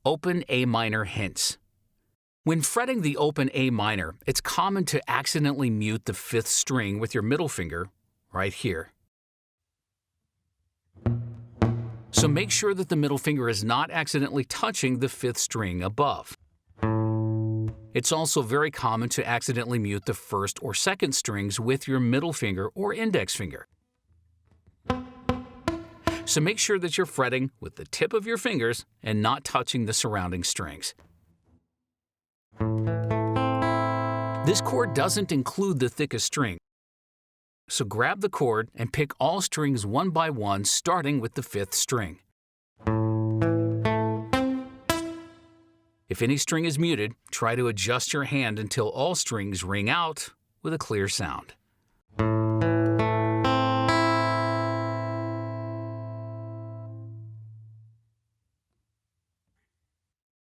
Open A minor hints. When fretting the open A minor, it's common to accidentally mute the 5th string with your middle finger right here. So make sure that the middle finger is not accidentally touching the 5th string above. It's also very common to accidentally mute the 1st or 2nd strings with your middle finger or index finger. So make sure that you're fretting with the tip of your fingers and not touching the surrounding strings. This chord doesn't include the thickest string, so grab the chord and pick all strings one by one, starting with the 5th string. If any string is muted, try to adjust your hand until all strings ring out with a clear sound.